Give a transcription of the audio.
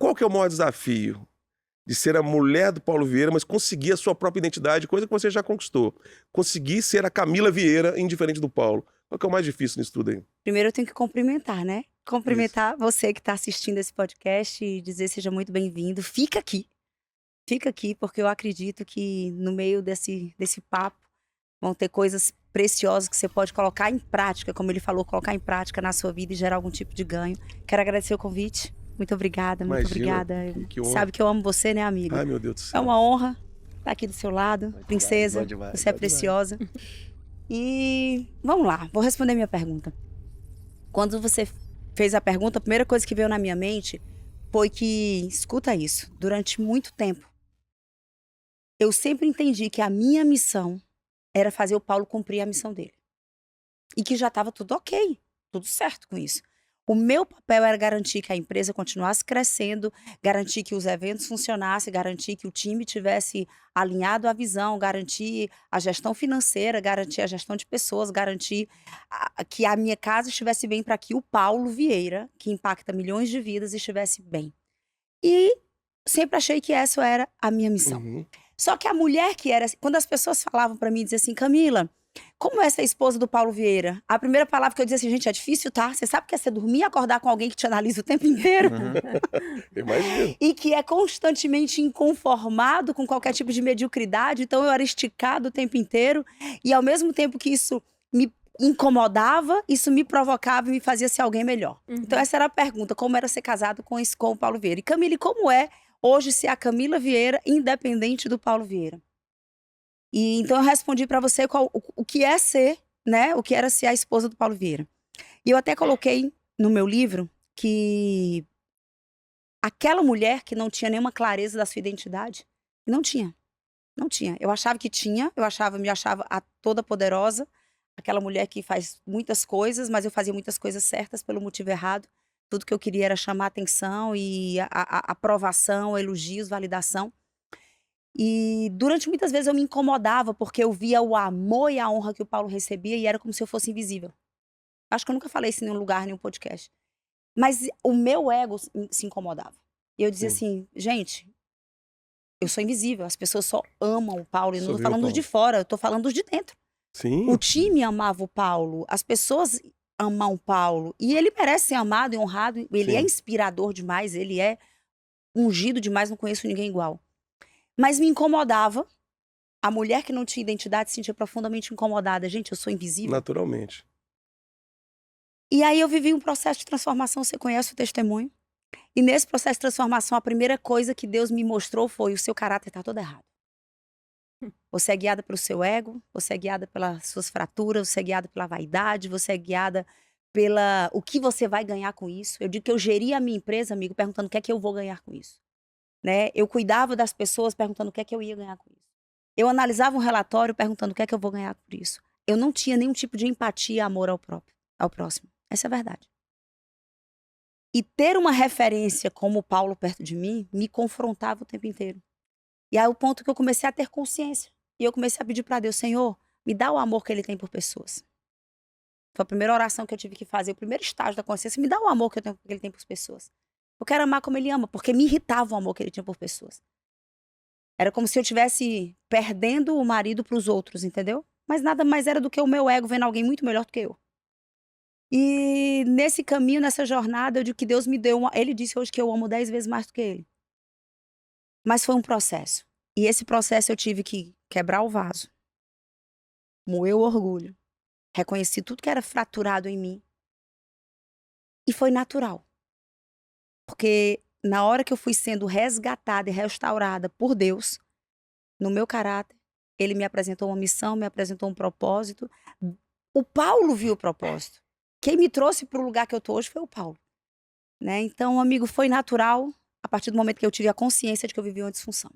qual que é o maior desafio? De ser a mulher do Paulo Vieira, mas conseguir a sua própria identidade, coisa que você já conquistou. Conseguir ser a Camila Vieira, indiferente do Paulo. Qual que é o mais difícil nisso tudo aí? Primeiro eu tenho que cumprimentar, né? Cumprimentar você que está assistindo esse podcast e dizer seja muito bem-vindo. Fica aqui, porque eu acredito que no meio desse papo vão ter coisas preciosas que você pode colocar em prática, como ele falou, colocar em prática na sua vida e gerar algum tipo de ganho. Quero agradecer o convite. Muito obrigada, muito Imagina, obrigada. que honra. Sabe que eu amo você, né, amigo? Ai, meu Deus do É céu. uma honra estar aqui do seu lado, princesa. Bom demais, Você é bom demais. preciosa. E vamos lá, vou responder minha pergunta. Quando você fez a pergunta, a primeira coisa que veio na minha mente foi que, escuta isso, durante muito tempo, eu sempre entendi que a minha missão era fazer o Paulo cumprir a missão dele. E que já estava tudo ok, tudo certo com isso. O meu papel era garantir que a empresa continuasse crescendo, garantir que os eventos funcionassem, garantir que o time tivesse alinhado à visão, garantir a gestão financeira, garantir a gestão de pessoas, garantir que a minha casa estivesse bem para que o Paulo Vieira, que impacta milhões de vidas, estivesse bem. E sempre achei que essa era a minha missão. Uhum. Só que a mulher que era... Quando as pessoas falavam para mim, diziam assim, Camila, como é ser esposa do Paulo Vieira? A primeira palavra que eu dizia assim, gente, é difícil, tá? Você sabe que é você dormir e acordar com alguém que te analisa o tempo inteiro? Imagina. E que é constantemente inconformado com qualquer tipo de mediocridade. Então eu era esticado o tempo inteiro. E ao mesmo tempo que isso me incomodava, isso me provocava e me fazia ser alguém melhor. Então essa era a pergunta, como era ser casado com o Paulo Vieira? E Camila, como é hoje ser a Camila Vieira independente do Paulo Vieira? E então eu respondi para você o que é ser, né? O que era ser a esposa do Paulo Vieira. E eu até coloquei no meu livro que aquela mulher que não tinha nenhuma clareza da sua identidade, não tinha. Eu achava que tinha, me achava a toda poderosa, aquela mulher que faz muitas coisas, mas eu fazia muitas coisas certas pelo motivo errado. Tudo que eu queria era chamar atenção e a aprovação, elogios, validação. E durante muitas vezes eu me incomodava porque eu via o amor e a honra que o Paulo recebia e era como se eu fosse invisível. Acho que eu nunca falei isso em nenhum lugar, em nenhum podcast. Mas o meu ego se incomodava. E eu dizia assim, gente, eu sou invisível, as pessoas só amam o Paulo. E não Só tô vê o falando dos de Paulo. fora, eu tô falando dos de dentro. Sim. O time amava o Paulo, as pessoas amam o Paulo. E ele merece ser amado e honrado, ele é Sim. inspirador demais, ele é ungido demais, não conheço ninguém igual. Mas me incomodava. A mulher que não tinha identidade se sentia profundamente incomodada. Gente, eu sou invisível. Naturalmente. E aí eu vivi um processo de transformação, você conhece o testemunho? E nesse processo de transformação, a primeira coisa que Deus me mostrou foi: o seu caráter está todo errado. Você é guiada pelo seu ego, você é guiada pelas suas fraturas, você é guiada pela vaidade, você é guiada pela o que você vai ganhar com isso. Eu digo que eu geria a minha empresa, amigo, perguntando o que é que eu vou ganhar com isso. Né? Eu cuidava das pessoas perguntando o que é que eu ia ganhar com isso. Eu analisava um relatório perguntando o que é que eu vou ganhar por isso. Eu não tinha nenhum tipo de empatia, amor ao próximo. Essa é a verdade. E ter uma referência como o Paulo perto de mim me confrontava o tempo inteiro. E aí o ponto que eu comecei a ter consciência. E eu comecei a pedir para Deus, Senhor, me dá o amor que ele tem por pessoas. Foi a primeira oração que eu tive que fazer, o primeiro estágio da consciência, me dá o amor que ele tem por pessoas. Eu quero amar como ele ama, porque me irritava o amor que ele tinha por pessoas. Era como se eu estivesse perdendo o marido para os outros, entendeu? Mas nada mais era do que o meu ego vendo alguém muito melhor do que eu. E nesse caminho, nessa jornada, eu digo que Deus me deu Ele disse hoje que eu amo 10 vezes mais do que ele. Mas foi um processo. E esse processo eu tive que quebrar o vaso. Moer o orgulho. Reconheci tudo que era fraturado em mim. E foi natural. Porque na hora que eu fui sendo resgatada e restaurada por Deus, no meu caráter, ele me apresentou uma missão, me apresentou um propósito. O Paulo viu o propósito. Quem me trouxe para o lugar que eu estou hoje foi o Paulo. Né? Então, amigo, foi natural a partir do momento que eu tive a consciência de que eu vivia uma disfunção.